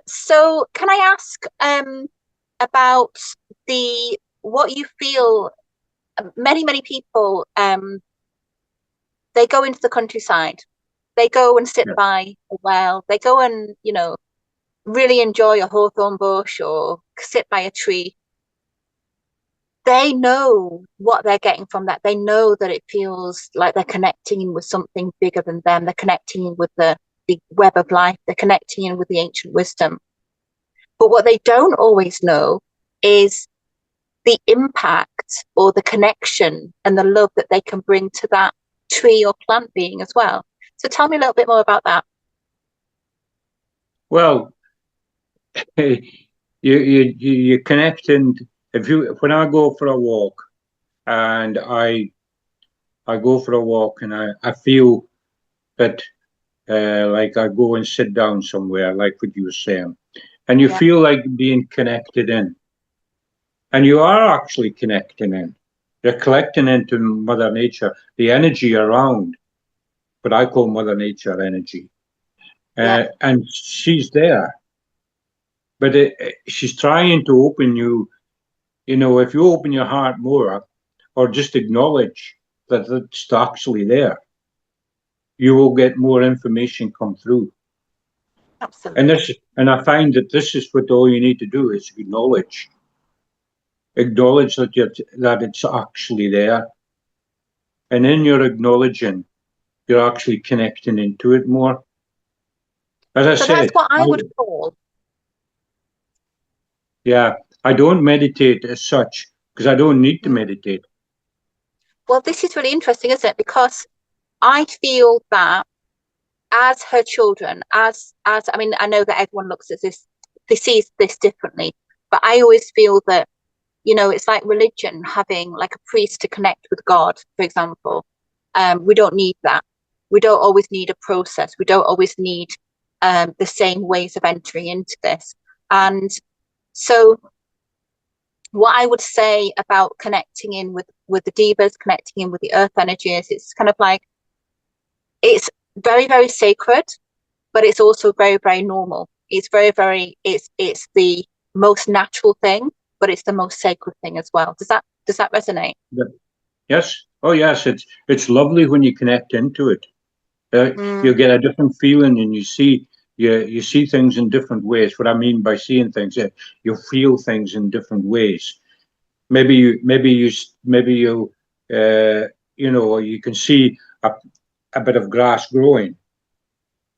So can I ask about the what you feel? Many people they go into the countryside. They go and sit Yeah. by a well. They go and really enjoy a hawthorn bush or sit by a tree. They know what they're getting from that. They know that it feels like they're connecting in with something bigger than them. They're connecting in with the web of life. They're connecting in with the ancient wisdom. But what they don't always know is the impact or the connection and the love that they can bring to that tree or plant being as well. So tell me a little bit more about that. Well, you connect, and if you when I go for a walk and I go for a walk and I feel that like I go and sit down somewhere, like what you were saying, and you Yeah, feel like being connected in, and you are actually connecting in. You're collecting into Mother Nature, the energy around, what I call Mother Nature energy, yeah, and she's there, but she's trying to open you. You know, if you open your heart more, or just acknowledge that it's actually there, you will get more information come through. And absolutely. this, and I find that this is what all you need to do is acknowledge that it's actually there, and in your acknowledging, you're actually connecting into it more. As I So that's said, what I would call. yeah, I don't meditate as such because I don't need to Mm. meditate. Well, this is really interesting, isn't it? Because I feel that as her children, as I mean, I know that everyone looks at this, they sees this differently, but I always feel that it's like religion having like a priest to connect with God, for example. We don't need that. We don't always need a process. We don't always need the same ways of entering into this. And so, what I would say about connecting in with the divas, connecting in with the earth energies, it's kind of like it's very, very sacred, but it's also very, very normal. It's very, very it's the most natural thing, but it's the most sacred thing as well. Does that resonate? But yes, oh yes, it's lovely when you connect into it. Mm, You get a different feeling, and you see things in different ways. What I mean by seeing things, you feel things in different ways. Maybe you uh, you can see a bit of grass growing,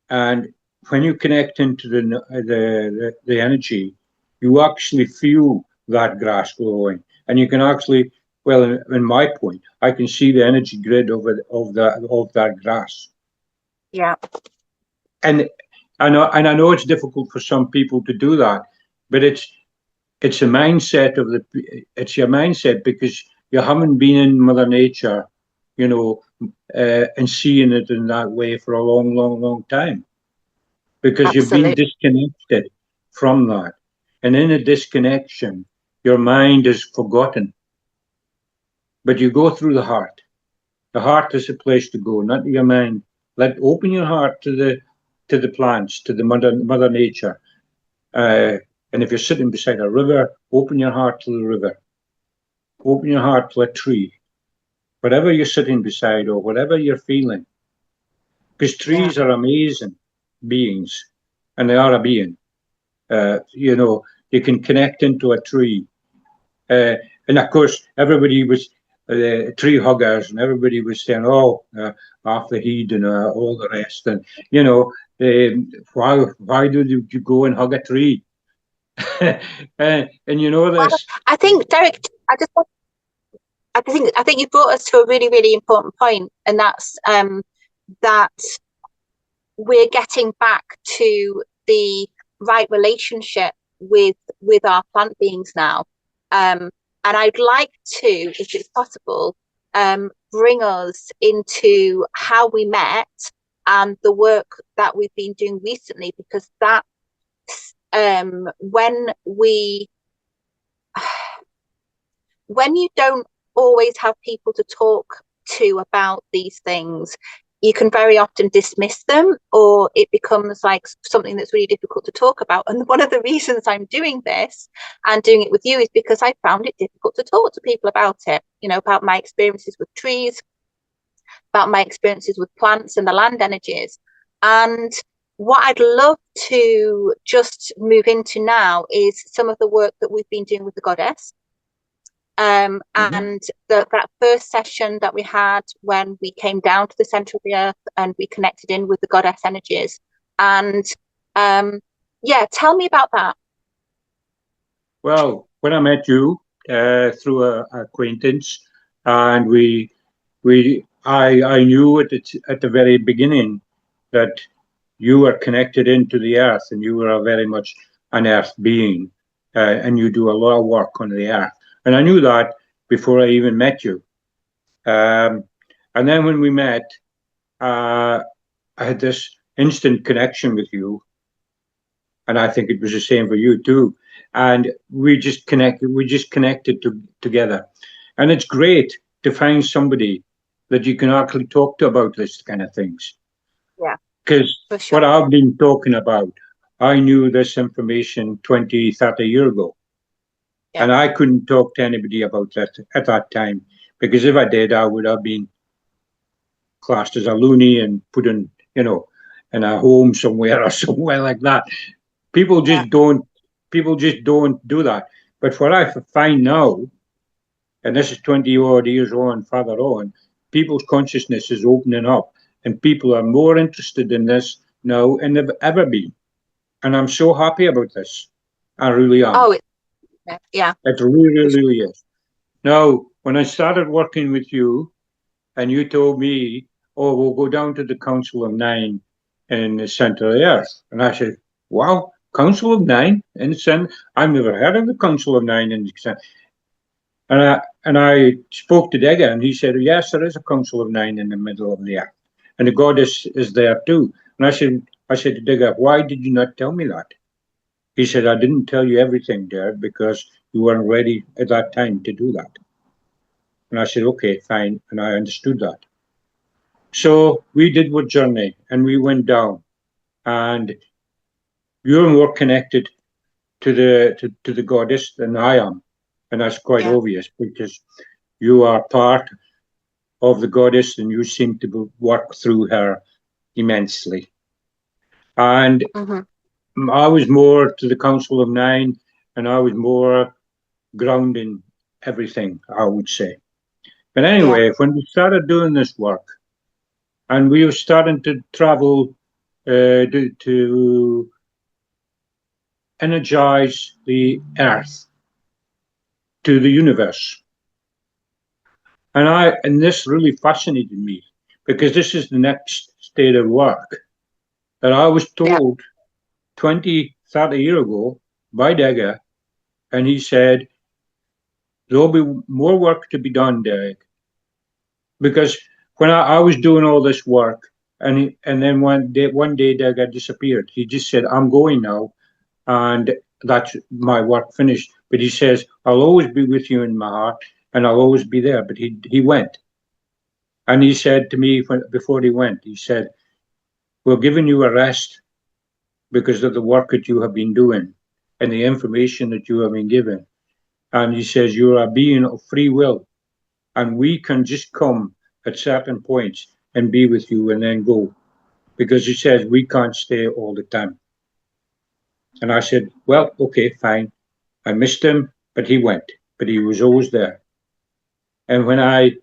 and when you connect into the energy, you actually feel that grass growing, and you can actually, well, in my point, I can see the energy grid of that grass. yeah, And I know it's difficult for some people to do that, but it's a mindset it's your mindset because you haven't been in Mother Nature, you know, and seeing it in that way for a long, long, long time because you've been absolutely. disconnected from that, and in a disconnection, your mind is forgotten. But you go through the heart. The heart is a place to go, not your mind. Open your heart to the plants, to the Mother Nature. Uh, and if you're sitting beside a river, open your heart to the river. Open your heart to a tree, whatever you're sitting beside or whatever you're feeling. Because Yeah, trees are amazing beings, and they are a being. You can connect into a tree. Uh, and of course, everybody was tree huggers, and everybody was saying, "Oh, off the heat and all the rest." And why do you go and hug a tree? And you know well, this. I think Derek, I think you brought us to a really, really important point, and that's that we're getting back to the right relationship with our plant beings now. And I'd like to, if it's possible, bring us into how we met and the work that we've been doing recently, because that when we when you don't always have people to talk to about these things, you can very often dismiss them, or it becomes like something that's really difficult to talk about. And one of the reasons I'm doing this and doing it with you is because I found it difficult to talk to people about it, about my experiences with trees, about my experiences with plants and the land energies. And what I'd love to just move into now is some of the work that we've been doing with the goddess. And that first session that we had when we came down to the center of the earth and we connected in with the goddess energies. And yeah, tell me about that. Well, when I met you through a acquaintance, and I knew at the very beginning that you are connected into the earth, and you are very much an earth being, and you do a lot of work on the earth. And I knew that before I even met you. And then when we met, I had this instant connection with you, and I think it was the same for you too. And we just connected together, and it's great to find somebody that you can actually talk to about this kind of things. Yeah, Because for sure. what I've been talking about, I knew this information 20, 30 years ago. Yeah. And I couldn't talk to anybody about that at that time, because if I did, I would have been classed as a loony and put in, in a home somewhere or somewhere like that. People Yeah. just don't. People just don't do that. But what I find now, and this is 20 odd years on, further on, people's consciousness is opening up, and people are more interested in this now than they've ever been. And I'm so happy about this. I really am. Oh, yeah. It really, really is. Now, when I started working with you, and you told me, "Oh, we'll go down to the Council of Nine in the center of the earth," and I said, "Wow, Council of Nine in the center? I've never heard of the Council of Nine in the center." And I spoke to Dega, and he said, "Yes, there is a Council of Nine in the middle of the earth, and the goddess is there too." And I said to Dega, "Why did you not tell me that?" He said, "I didn't tell you everything, Derek, because you weren't ready at that time to do that." And I said, "Okay, fine," and I understood that. So we did our journey, and we went down, and you're more connected to the goddess than I am, and that's quite Yeah. obvious because you are part of the goddess, and you seem to work through her immensely. And I was more to the Council of Nine, and I was more grounding everything, I would say. But Yeah. anyway, when we started doing this work, and we were starting to travel to energize the earth to the universe. And this really fascinated me, because this is the next state of work that I was Yeah. told 20, 30 years ago by Dega, and he said, "There'll be more work to be done, Derek." Because when I was doing all this work, and then one day Dega disappeared. He just said, "I'm going now," and that's my work finished. But he says, "I'll always be with you in my heart, and I'll always be there." But he went, and he said to me before he went, he said, "We're giving you a rest because of the work that you have been doing and the information that you have been given." And he says, "You're a being of free will, and we can just come at certain points and be with you and then go." Because he says, "We can't stay all the time." And I said, "Well, okay, fine." I missed him, but he went, but he was always there. And when I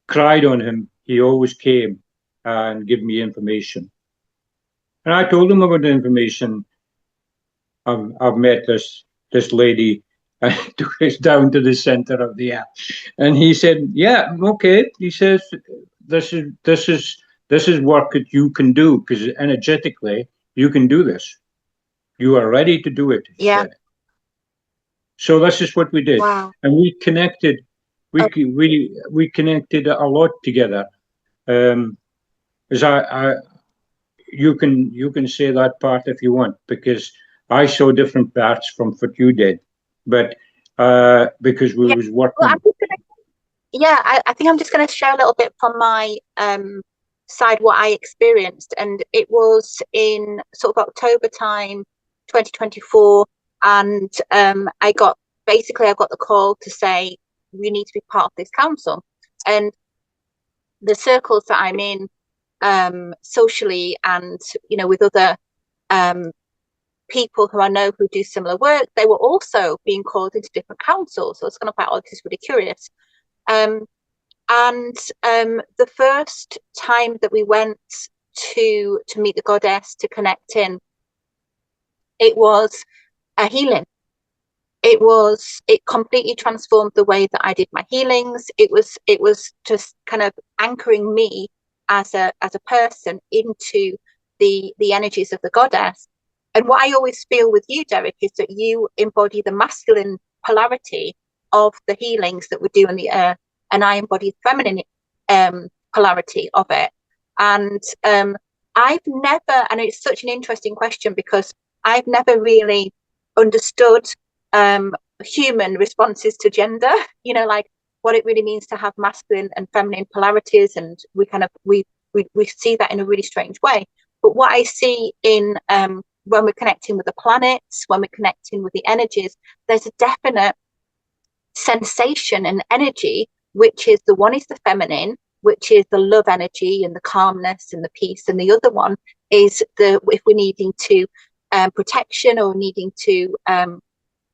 cried on him, he always came and gave me information. And I told him about the information. I've met this lady, and took us down to the center of the app. And he said, "Yeah, okay." He says, "This is work that you can do, because energetically you can do this. You are ready to do it," he Yeah. said. So this is what we did, Wow. and we connected. We Oh, we connected a lot together. Um, as you can say that part if you want, because I saw different parts from what you did, but because we yeah. was Well, working. I think I'm just going to share a little bit from my side what I experienced, and it was in sort of October time, 2024, and I got the call to say you need to be part of this council, and the circles that I'm in socially and with other people who I know who do similar work, they were also being called into different councils. So it's kind of like, oh, this is really curious. And the first time that we went to meet the goddess, to connect in, it was a healing. It completely transformed the way that I did my healings. It was just kind of anchoring me as a person into the energies of the goddess. And what I always feel with you, Derek, is that you embody the masculine polarity of the healings that we do on the earth, and I embody the feminine polarity of it. And I've never, and it's such an interesting question because I've never really understood human responses to gender, like what it really means to have masculine and feminine polarities, and we see that in a really strange way. But what I see in when we're connecting with the planets, when we're connecting with the energies, there's a definite sensation and energy, which is the one is the feminine, which is the love energy and the calmness and the peace, and the other one is if we're needing to protection or needing to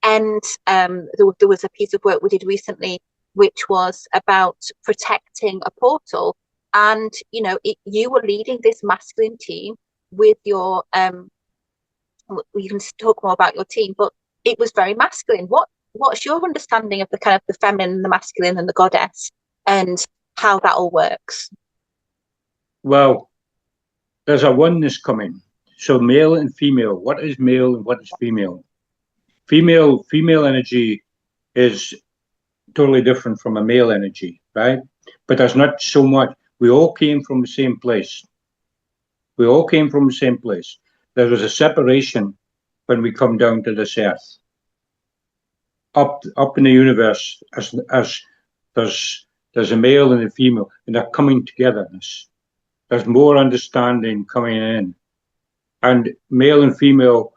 end. There was a piece of work we did recently which was about protecting a portal, and you were leading this masculine team with your you can talk more about your team, but it was very masculine. What's your understanding of the kind of the feminine, the masculine, and the goddess, and how that all works? Well, there's a oneness coming. So male and female. What is male and what is female? Female energy is totally different from a male energy, right? But there's not so much. We all came from the same place. We all came from the same place. There was a separation when we come down to this earth. Up in the universe, as there's a male and a female, and they're coming togetherness. There's more understanding coming in, and male and female,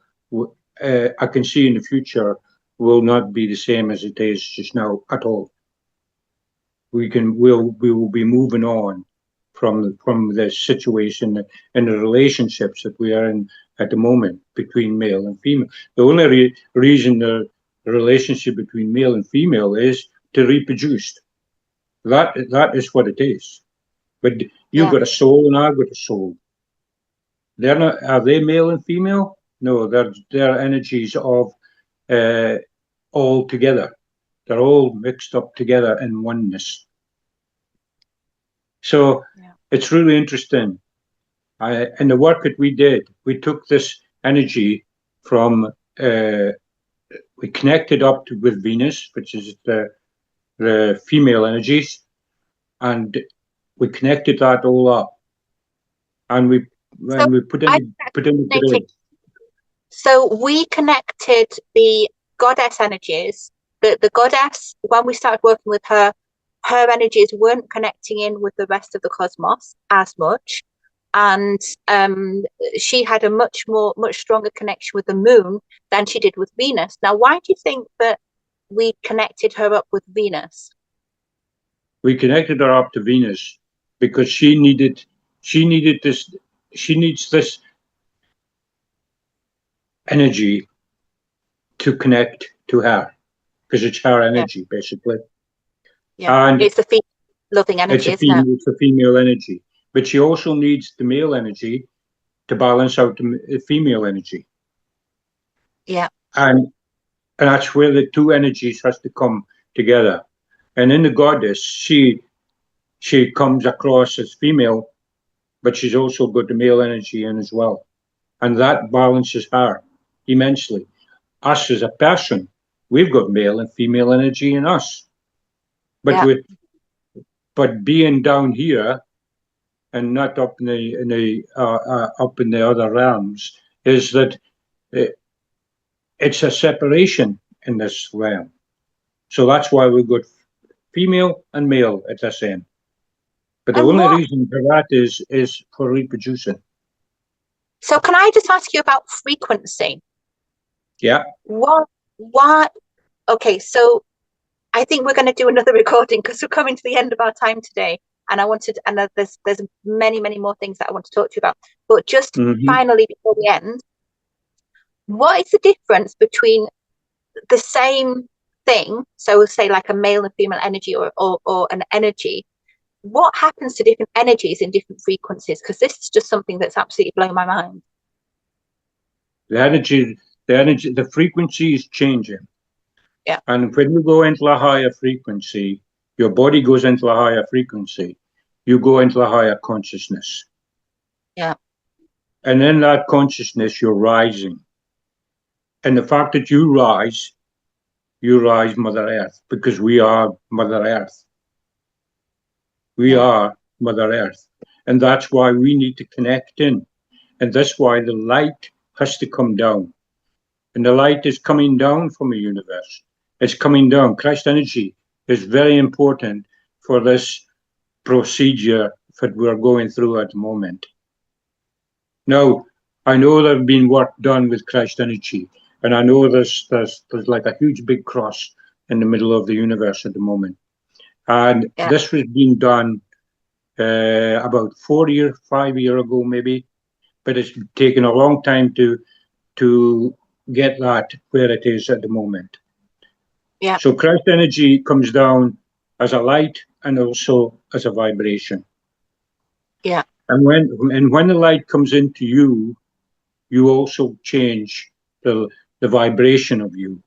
I can see in the future, will not be the same as it is just now at all. We will be moving on from the situation and the relationships that we are in at the moment between male and female. The only reason the relationship between male and female is to reproduce. That is what it is. But you've got a soul and I've got a soul. They're not. Are they male and female? No, they're energies of all together. They're all mixed up together in oneness. So it's really interesting. In the work that we did, we took this energy from, we connected up with Venus, which is the female energies, and we connected that all up. And we put in the grid. So we connected the goddess energies. The goddess, when we started working with her energies weren't connecting in with the rest of the cosmos as much, and she had a much stronger connection with the moon than she did with Venus. Now, why do you think that we connected her up with Venus? We connected her up to Venus because she needs this energy to connect to her, because it's her energy, basically. Yeah, and it's the female loving energy, it's a female energy, but she also needs the male energy to balance out the female energy. Yeah, and that's where the two energies has to come together. And in the goddess, she comes across as female, but she's also got the male energy in as well, and that balances her immensely. Us as a person, we've got male and female energy in us, but but being down here and not up in the other realms, is that it's a separation in this realm. So that's why we've got female and male at this end. But the And only what, reason for that is for reproducing. so can I just ask you about frequency? Yeah. Why? Okay, so I think we're going to do another recording because we're coming to the end of our time today. And I wanted, and there's many, many more things that I want to talk to you about. But just Mm-hmm. finally, before the end, what is the difference between the same thing? So we'll say like a male and female energy or an energy. What happens to different energies in different frequencies? Because this is just something that's absolutely blown my mind. The energy, the frequency is changing. Yeah, And when you go into a higher frequency, your body goes into a higher frequency. You go into a higher consciousness. yeah, And in that consciousness, you're rising. And the fact that you rise Mother Earth, because we are Mother Earth. We yeah, are Mother Earth. And that's why we need to connect in. And that's why the light has to come down. And the light is coming down from the universe. It's coming down. Christ energy is very important for this procedure that we're going through at the moment. Now, I know there's been work done with Christ energy, and I know there's like a huge big cross in the middle of the universe at the moment. And yeah. this was being done about 4 years, 5 years ago, maybe, but it's taken a long time to get that where it is at the moment. Yeah, So Christ energy comes down as a light and also as a vibration. yeah. And when the light comes into you, you also change the vibration of you.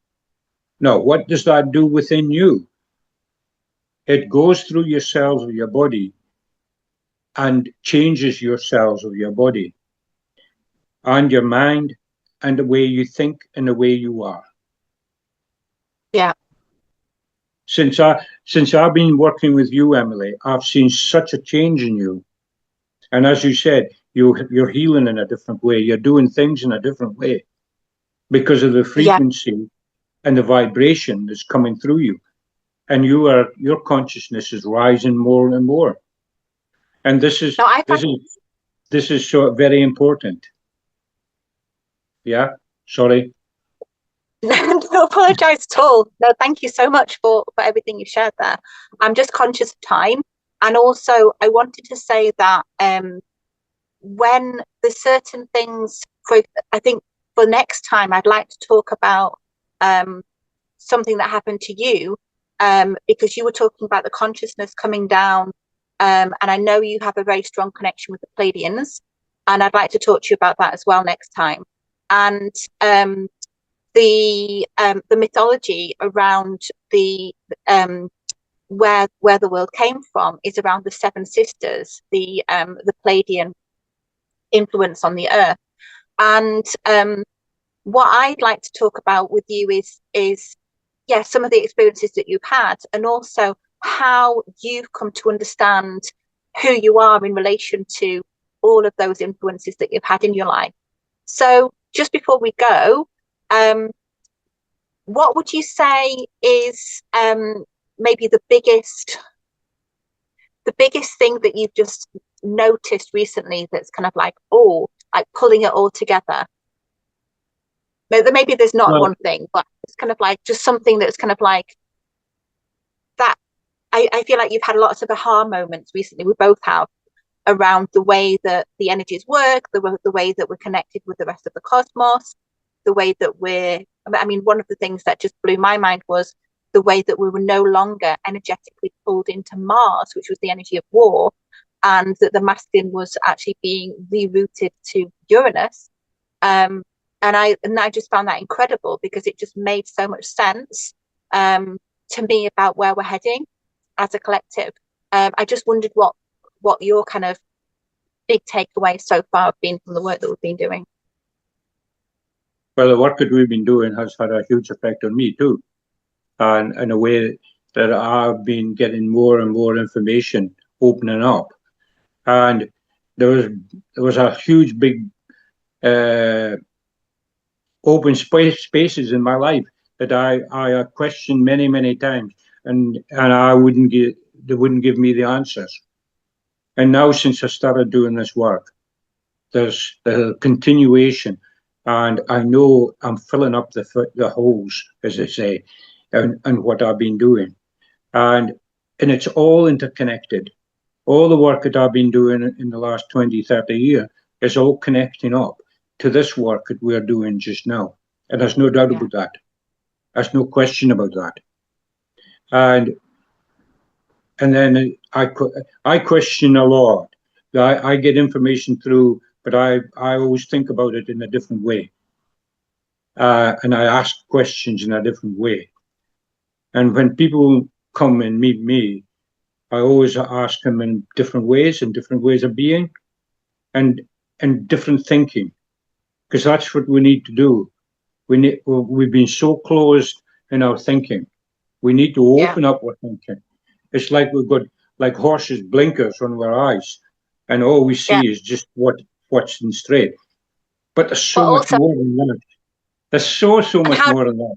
Now, what does that do within you? It goes through your cells of your body and changes your cells of your body and your mind and the way you think and the way you are. Yeah. Since I've been working with you, Emily, I've seen such a change in you. And as you said, you're healing in a different way. You're doing things in a different way because of the Yeah. frequency and the vibration that's coming through you. And your consciousness is rising more and more. And this is No, I this find is this is so very important. Yeah. Sorry. don't apologize at all. No, thank you so much for everything you shared there. I'm just conscious of time. And also I wanted to say that when there's certain things for I think for next time I'd like to talk about um something that happened to you, because you were talking about the consciousness coming down, and I know you have a very strong connection with the Pleiadians, and I'd like to talk to you about that as well next time. And the mythology around the where the world came from is around the seven sisters, the Pleiadian influence on the earth. And what I'd like to talk about with you is yeah, some of the experiences that you've had, and also how you've come to understand who you are in relation to all of those influences that you've had in your life. So just before we go, um, what would you say is maybe the biggest thing that you've just noticed recently that's kind of like, oh, like pulling it all together? Maybe there's not Well, one thing, but it's kind of like just something that's kind of like that. I feel like you've had lots of aha moments recently. We both have, around the way that the energies work, the way that we're connected with the rest of the cosmos, the way that I mean, one of the things that just blew my mind was the way that we were no longer energetically pulled into Mars, which was the energy of war, and that the masculine was actually being rerouted to Uranus. Um, and I just found that incredible because it just made so much sense to me about where we're heading as a collective. I just wondered what your kind of big takeaway so far have been from the work that we've been doing. well, the work that we've been doing has had a huge effect on me too, and in a way that I've been getting more and more information opening up, and there was there was a huge big uh, open spaces in my life that I questioned many times, and I wouldn't get they wouldn't give me the answers. And now, since I started doing this work, there's the continuation, and I know I'm filling up the holes, as they say, and what I've been doing, and it's all interconnected. All the work that I've been doing in the last 20, 30 years is all connecting up to this work that we're doing just now, and there's no doubt about that. There's no question about that. And then I question a lot. I get information through, but I always think about it in a different way. And I ask questions in a different way. And when people come and meet me, I always ask them in different ways of being, and different thinking, because that's what we need to do. We've been so closed in our thinking. We need to open up our thinking. It's like we've got like horses' blinkers on our eyes, and all we see is just what's in straight. But there's so much more than that. There's so much more than that.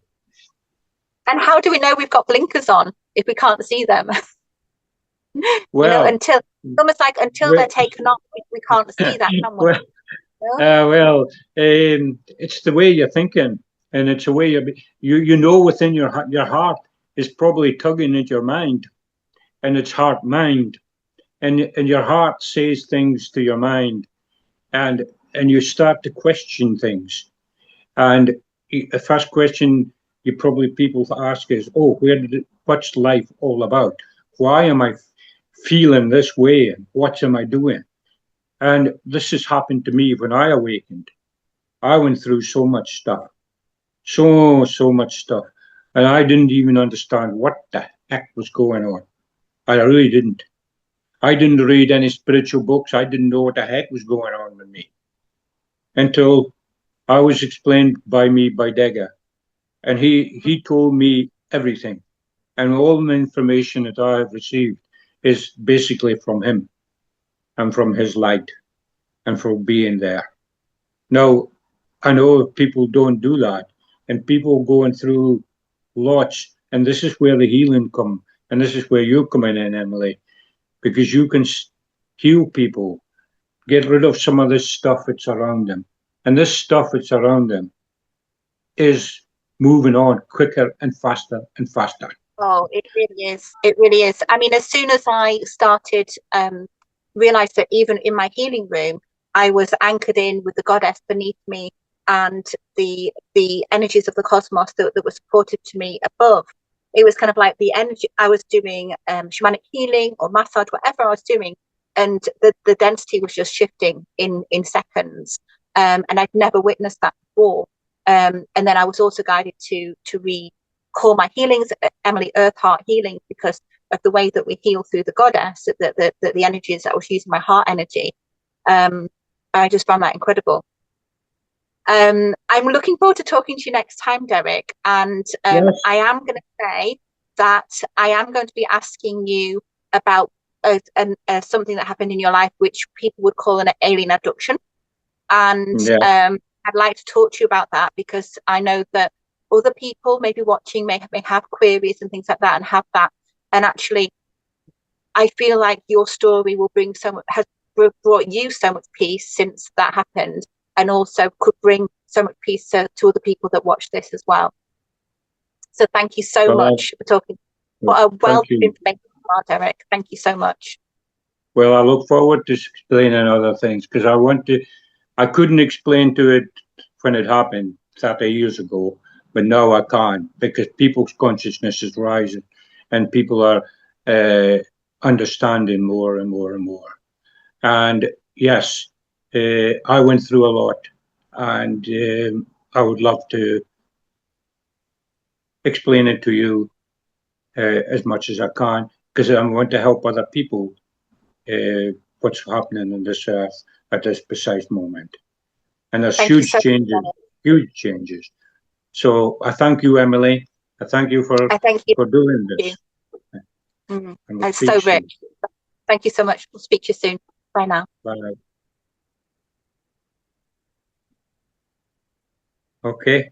And how do we know we've got blinkers on if we can't see them? Well, until it's almost like until they're taken off, we can't see that, can we? It's the way you're thinking, and it's the way you know within your heart is probably tugging at your mind, and it's heart mind, and your heart says things to your mind, and you start to question things, and the first question you probably people ask is, oh, what's life all about? Why am I feeling this way, and what am I doing? And this has happened to me when I awakened. I went through so much stuff, so much stuff, and I didn't even understand what the heck was going on. I really didn't. I didn't read any spiritual books. I didn't know what the heck was going on with me until I was explained by Dega, and he told me everything, and all the information that I have received is basically from him and from his light and from being there. Now, I know people don't do that, and people going through lots, and this is where the healing come, and this is where you come in, Emily, because you can heal people, get rid of some of this stuff that's around them, and this stuff that's around them is moving on quicker and faster and faster. Oh, it really is. It really is. I mean, as soon as I started, realized that even in my healing room, I was anchored in with the goddess beneath me and the energies of the cosmos that were supported to me above. It was kind of like the energy I was doing, shamanic healing or massage, whatever I was doing, and the density was just shifting in seconds. And I'd never witnessed that before. And then I was also guided to call my healings Emily Earth Heart Healing because of the way that we heal through the goddess, the energies that I was using, my heart energy. I just found that incredible. I'm looking forward to talking to you next time, Derek. And yes. I am going to say that I am going to be asking you about something that happened in your life, which people would call an alien abduction. And I'd like to talk to you about that because I know that other people maybe watching may have queries and things like that and have that. And actually, I feel like your story will bring has brought you so much peace since that happened, and also could bring so much peace to other people that watch this as well. So thank you so much for talking. What a wealth of information, Derek. Thank you so much. Well, I look forward to explaining other things because I couldn't explain to it when it happened 30 years ago, but now I can because people's consciousness is rising and people are understanding more and more and more. And yes, I went through a lot, and I would love to explain it to you as much as I can because I want to help other people what's happening in this earth at this precise moment. And there's huge changes. So I thank you, Emily. I thank you for doing this. That's so rich. Thank you so much. We'll speak to you soon. Bye now. Bye. Okay.